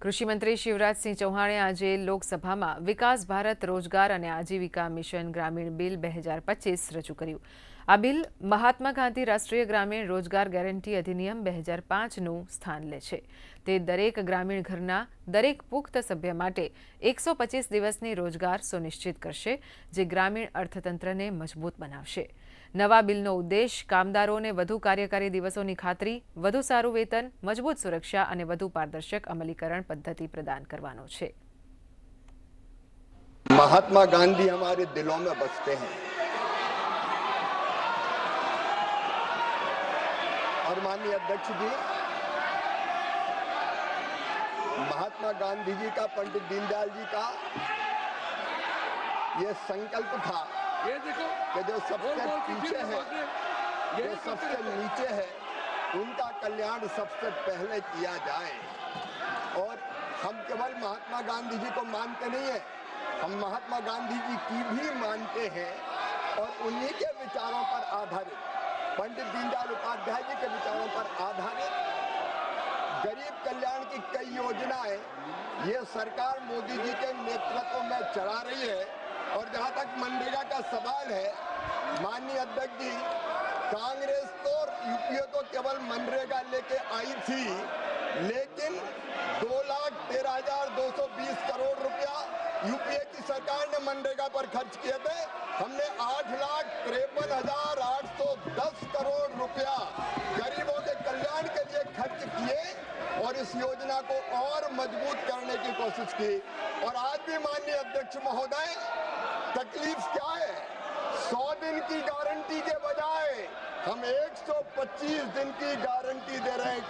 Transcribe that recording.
કૃષિ મંત્રી શિવરાજ સિંહ ચૌહાણે આજે લોકસભામાં વિકાસ ભારત રોજગાર અને આજીવિકા મિશન ગ્રામીણ બિલ 2025 રજૂ કર્યું। આ બિલ મહાત્મા ગાંધી રાષ્ટ્રીય ગ્રામીણ રોજગાર ગેરંટી અધિનિયમ 2005નું સ્થાન લે છે। તે દરેક ગ્રામીણ ઘરના દરેક પુખ્ત સભ્ય માટે 125 દિવસની રોજગાર સુનિશ્ચિત કરશે, જે ગ્રામીણ અર્થતંત્રને મજબૂત બનાવશે। નવા બિલનો ઉદ્દેશ કામદારોને વધુ કાર્યકારી દિવસોની ખાતરી, વધુ સારું વેતન, મજબૂત સુરક્ષા અને વધુ પારદર્શક અમલીકરણ પદ્ધતિ प्रदान करवानो छे। महात्मा गांधी हमारे दिलों में बसते हैं और माननीय अध्यक्ष जी, महात्मा गांधी जी का, पंडित दीनदयाल जी का ये संकल्प था कि जो सबसे पीछे है, जो सबसे नीचे है, उनका कल्याण सबसे पहले किया जाए। और हम केवल महात्मा गांधी जी को मानते नहीं है, हम महात्मा गांधी जी की भी मानते हैं और उन्हीं के विचारों पर आधारित, पंडित दीनदयाल उपाध्याय जी के विचारों पर आधारित गरीब कल्याण की कई योजनाएं ये सरकार मोदी जी के नेतृत्व में चला रही है। और जहां तक मनरेगा का सवाल है, माननीय अध्यक्ष जी, कांग्रेस तो यूपीए तो केवल मनरेगा लेके आई थी, लेकिन 2,13,220 करोड़ रुपया यूपीए की सरकार ने मनरेगा पर खर्च किए थे। हमने 8,53,810 करोड़ रुपया गरीबों के कल्याण के लिए खर्च किए और इस योजना को और मजबूत करने की कोशिश की। और आज भी माननीय अध्यक्ष महोदय, तकलीफ क्या है? 100 दिन की गारंटी के बजाय हम 125 दिन की गारंटी दे रहे हैं